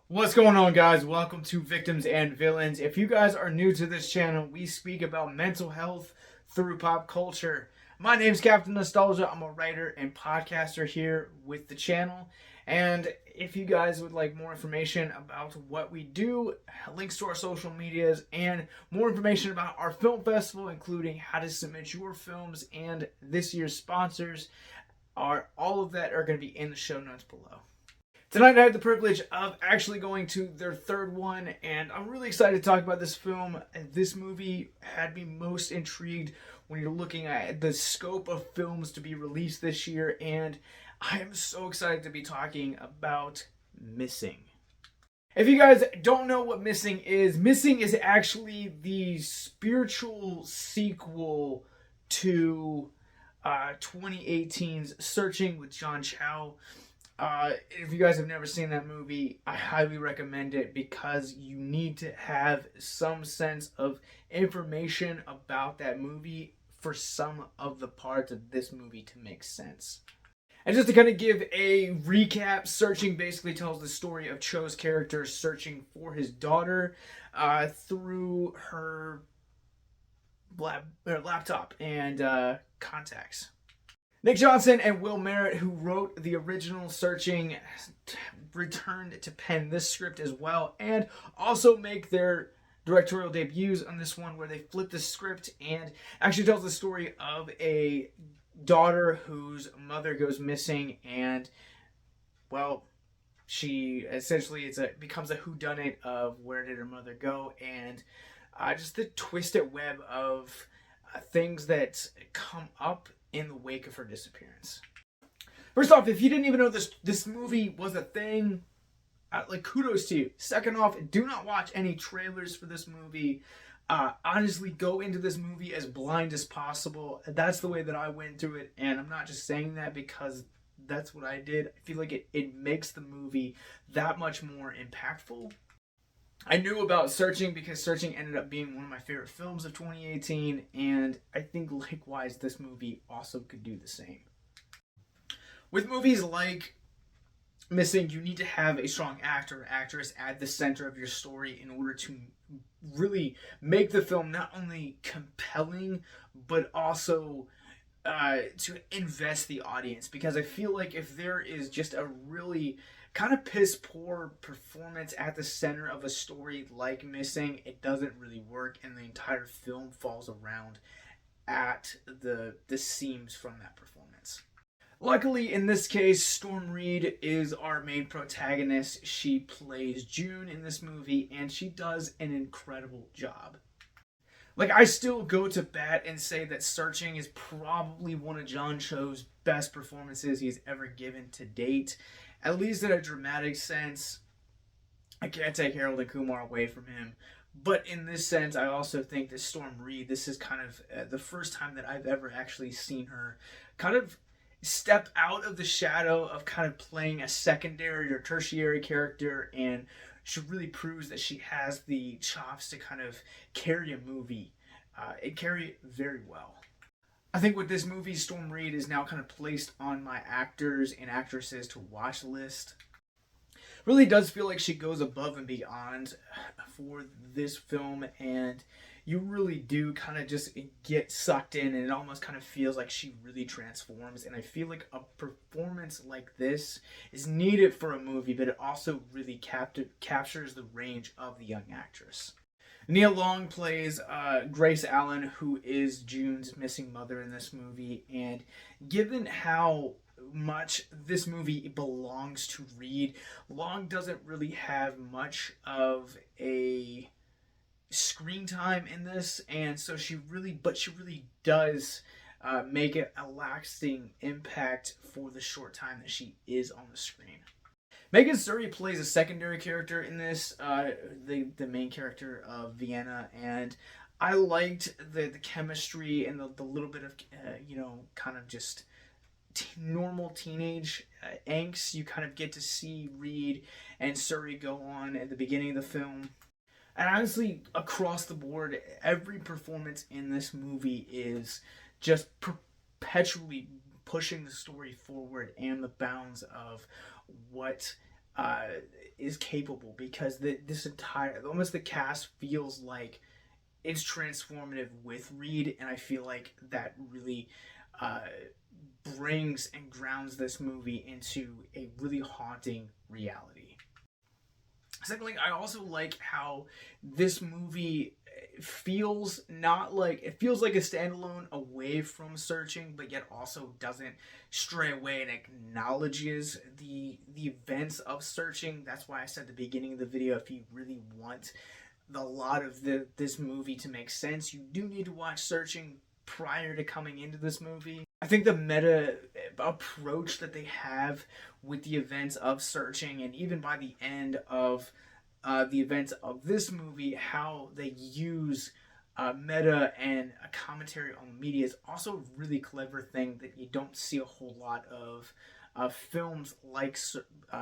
What's going on, guys? Welcome to Victims and Villains. If you guys are new to this channel, we speak about mental health through pop culture. My name's Captain Nostalgia. I'm a writer and podcaster here with the channel. And if you guys would like more information about what we do, links to our social medias, and more information about our film festival, including how to submit your films and this year's sponsors, all of that are going to be in the show notes below. Tonight I had the privilege of actually going to their third one, and I'm really excited to talk about this film. This movie had me most intrigued when you're looking at the scope of films to be released this year, and I am so excited to be talking about Missing. If you guys don't know what Missing is actually the spiritual sequel to 2018's Searching with John Chow. If you guys have never seen that movie, I highly recommend it because you need to have some sense of information about that movie for some of the parts of this movie to make sense. And just to kind of give a recap, Searching basically tells the story of Cho's character searching for his daughter through her laptop and contacts. Nick Johnson and Will Merrick, who wrote the original Searching, returned to pen this script as well, and also make their directorial debuts on this one, where they flip the script and actually tells the story of a daughter whose mother goes missing, and well, she essentially becomes a whodunit of where did her mother go, and just the twisted web of things that come up in the wake of her disappearance. First off, if you didn't even know this movie was a thing, kudos to you. Second off, do not watch any trailers for this movie. Honestly, go into this movie as blind as possible. That's the way that I went through it, and I'm not just saying that because that's what I did. I feel like it makes the movie that much more impactful. I knew about Searching because Searching ended up being one of my favorite films of 2018, and I think likewise this movie also could do the same. With movies like Missing, you need to have a strong actor or actress at the center of your story in order to really make the film not only compelling, but also to invest the audience. Because I feel like if there is just a really kind of piss poor performance at the center of a story like Missing, it doesn't really work, and the entire film falls around at the seams from that performance. Luckily, in this case, Storm Reid is our main protagonist. She plays June in this movie, and she does an incredible job. I still go to bat and say that Searching is probably one of John Cho's best performances he's ever given to date, at least in a dramatic sense. I can't take Harold and Kumar away from him, but in this sense, I also think that Storm Reid, this is kind of the first time that I've ever actually seen her kind of step out of the shadow of kind of playing a secondary or tertiary character, and she really proves that she has the chops to kind of carry a movie and carry it very well. I think with this movie, Storm Reid is now kind of placed on my actors and actresses to watch list. Really does feel like she goes above and beyond for this film, and you really do kind of just get sucked in, and it almost kind of feels like she really transforms. And I feel like a performance like this is needed for a movie, but it also really captures the range of the young actress. Nia Long plays Grace Allen, who is June's missing mother in this movie, and given how much this movie belongs to Reid, Long doesn't really have much of a screen time in this, and so she really does make it a lasting impact for the short time that she is on the screen. Megan Surrey plays a secondary character in this, the main character of Vienna, and I liked the chemistry and the little bit of kind of just normal teenage angst you kind of get to see Reid and Surrey go on at the beginning of the film. And honestly, across the board, every performance in this movie is just perpetually pushing the story forward and the bounds of what uh, is capable, because this entire, almost the cast feels like it's transformative with Reid, and I feel like that really uh, brings and grounds this movie into a really haunting reality. Secondly, I also like how this movie feels not like, it feels like a standalone away from Searching, but yet also doesn't stray away and acknowledges the events of Searching. That's why I said at the beginning of the video, if you really want this movie to make sense, you do need to watch Searching prior to coming into this movie. I think the meta approach that they have with the events of Searching, and even by the end of the events of this movie, how they use meta and a commentary on the media, is also a really clever thing that you don't see a whole lot of films like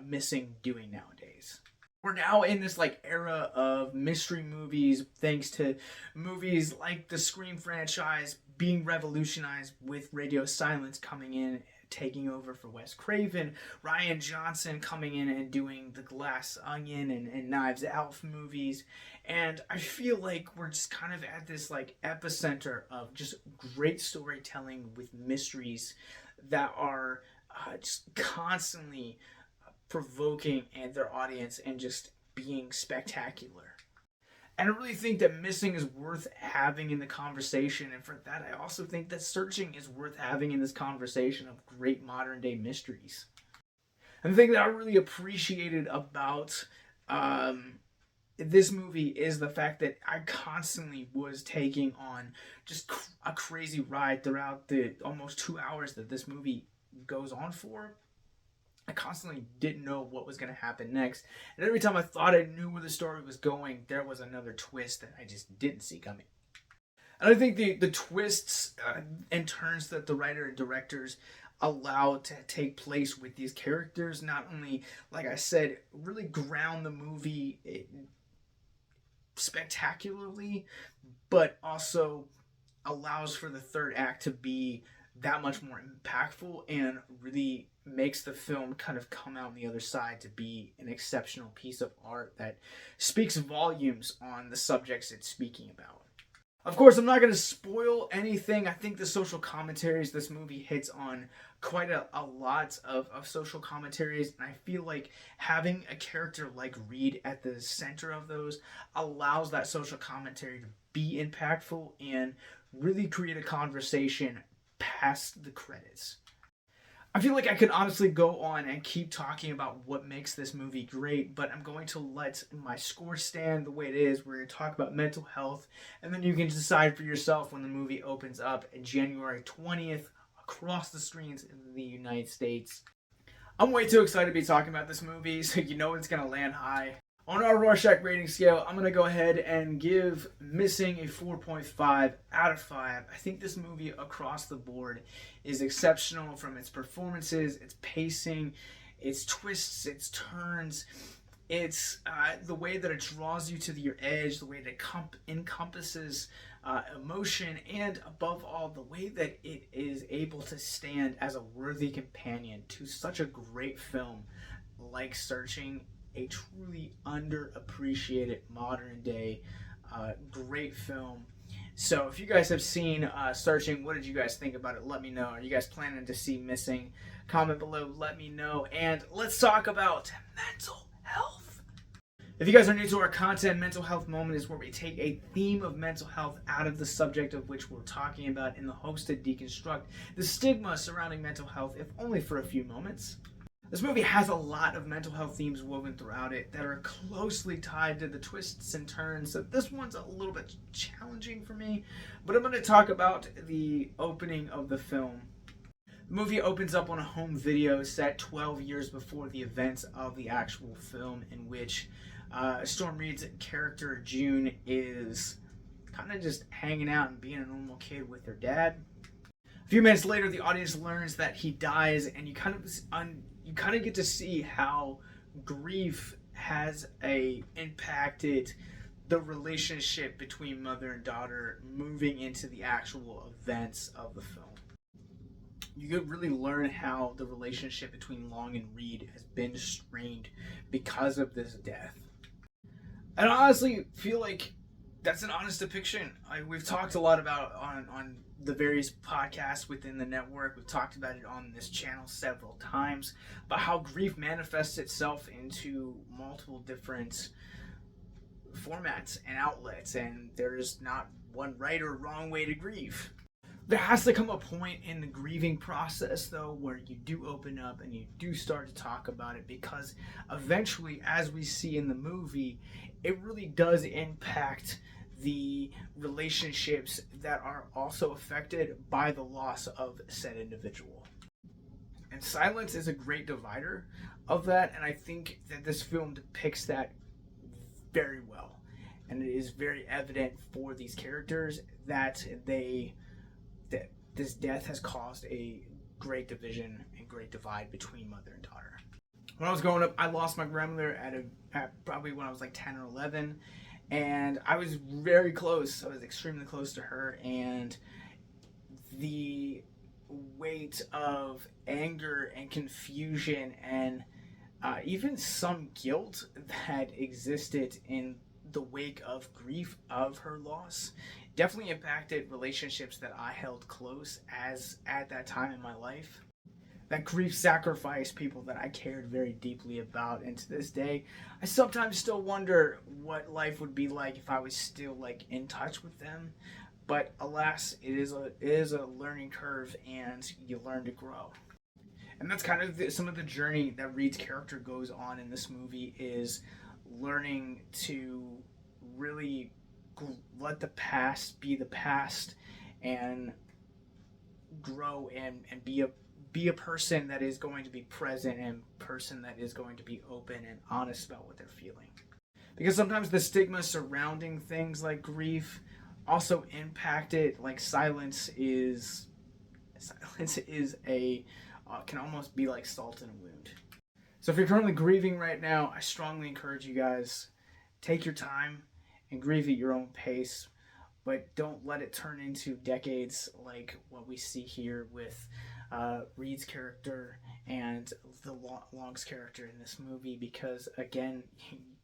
Missing doing nowadays. We're now in this like era of mystery movies, thanks to movies like the Scream franchise being revolutionized with Radio Silence coming in, taking over for Wes Craven, Rian Johnson coming in and doing the Glass Onion and Knives Out movies, and I feel like we're just kind of at this like epicenter of just great storytelling with mysteries that are just constantly provoking and their audience and just being spectacular. And I really think that Missing is worth having in the conversation, and for that I also think that Searching is worth having in this conversation of great modern day mysteries. And the thing that I really appreciated about this movie is the fact that I constantly was taking on just a crazy ride throughout the almost 2 hours that this movie goes on for. I constantly didn't know what was going to happen next. And every time I thought I knew where the story was going, there was another twist that I just didn't see coming. And I think the twists and turns that the writer and directors allow to take place with these characters, not only, like I said, really ground the movie spectacularly, but also allows for the third act to be that much more impactful and really makes the film kind of come out on the other side to be an exceptional piece of art that speaks volumes on the subjects it's speaking about. Of course, I'm not going to spoil anything. I think the social commentaries, this movie hits on quite a lot of social commentaries, and I feel like having a character like Reid at the center of those allows that social commentary to be impactful and really create a conversation past the credits. I feel like I could honestly go on and keep talking about what makes this movie great, but I'm going to let my score stand the way it is. We're going to talk about mental health, and then you can decide for yourself when the movie opens up on January 20th across the screens in the United States. I'm way too excited to be talking about this movie, so you know it's going to land high. On our Rorschach rating scale, I'm going to go ahead and give Missing a 4.5 out of 5. I think this movie across the board is exceptional, from its performances, its pacing, its twists, its turns. It's the way that it draws you to your edge, the way that it encompasses emotion, and above all, the way that it is able to stand as a worthy companion to such a great film like Searching, a truly underappreciated modern day great film. So if you guys have seen Searching, what did you guys think about it? Let me know. Are you guys planning to see Missing? Comment below, let me know. And let's talk about mental health. If you guys are new to our content, Mental Health Moment is where we take a theme of mental health out of the subject of which we're talking about in the hopes to deconstruct the stigma surrounding mental health, if only for a few moments. This movie has a lot of mental health themes woven throughout it that are closely tied to the twists and turns, so this one's a little bit challenging for me, but I'm going to talk about the opening of the film. The movie opens up on a home video set 12 years before the events of the actual film, in which Storm Reid's character June is kind of just hanging out and being a normal kid with her dad. A few minutes later, the audience learns that he dies, and you kind of get to see how grief has impacted the relationship between mother and daughter moving into the actual events of the film. you could really learn how the relationship between Long and Reid has been strained because of this death. And I honestly feel like that's an honest depiction. We've talked a lot about on the various podcasts within the network. We've talked about it on this channel several times about how grief manifests itself into multiple different formats and outlets, and there's not one right or wrong way to grieve. There has to come a point in the grieving process, though, where you do open up and you do start to talk about it, because eventually, as we see in the movie, it really does impact the relationships that are also affected by the loss of said individual. And silence is a great divider of that, and I think that this film depicts that very well. And it is very evident for these characters that this death has caused a great division and great divide between mother and daughter. When I was growing up, I lost my grandmother at probably when I was like 10 or 11, and I was very close. I was extremely close to her, and the weight of anger and confusion and even some guilt that existed in the wake of grief of her loss definitely impacted relationships that I held close as at that time in my life. That grief sacrificed people that I cared very deeply about, and to this day I sometimes still wonder what life would be like if I was still like in touch with them. But alas, it is a learning curve, and you learn to grow. And that's kind of some of the journey that Reid's character goes on in this movie, is learning to really let the past be the past and grow and be a person that is going to be present and person that is going to be open and honest about what they're feeling. Because sometimes the stigma surrounding things like grief also impact it. Like silence is a can almost be like salt in a wound. So if you're currently grieving right now, I strongly encourage you guys, take your time and grieve at your own pace, but don't let it turn into decades like what we see here with Reid's character and the Long's character in this movie, because again,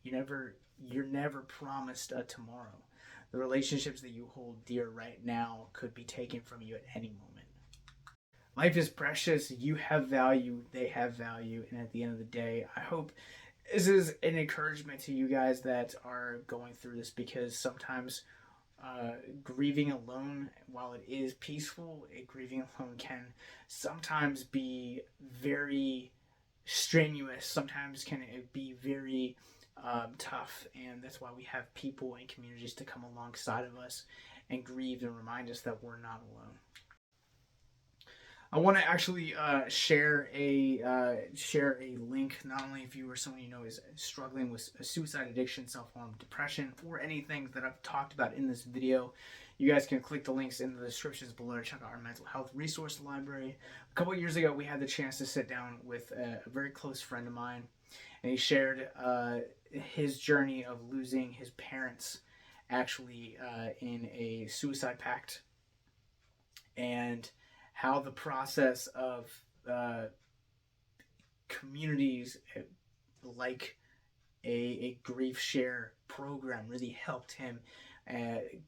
you're never promised a tomorrow. The relationships that you hold dear right now could be taken from you at any moment. Life is precious. You have value. They have value. And at the end of the day, I hope this is an encouragement to you guys that are going through this, because sometimes grieving alone, while it is peaceful, grieving alone can sometimes be very strenuous. Sometimes can it be very tough. And that's why we have people and communities to come alongside of us and grieve and remind us that we're not alone. I want to actually share a link. Not only if you or someone you know is struggling with suicide addiction, self-harm, depression, or anything that I've talked about in this video, you guys can click the links in the descriptions below to check out our mental health resource library. A couple of years ago, we had the chance to sit down with a very close friend of mine, and he shared his journey of losing his parents actually in a suicide pact, and how the process of communities like a grief share program really helped him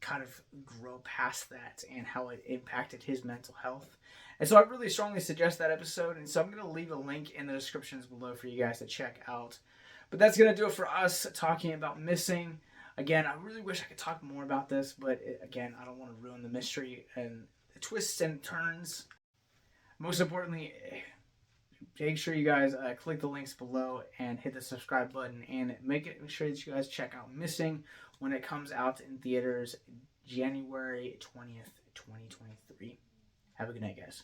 kind of grow past that, and how it impacted his mental health. And so I really strongly suggest that episode, and so I'm going to leave a link in the descriptions below for you guys to check out. But that's going to do it for us talking about missing. Again, I really wish I could talk more about this, but again, I don't want to ruin the mystery and the twists and turns. Most importantly, make sure you guys click the links below and hit the subscribe button, and make sure that you guys check out Missing when it comes out in theaters January 20th, 2023. Have a good night, guys.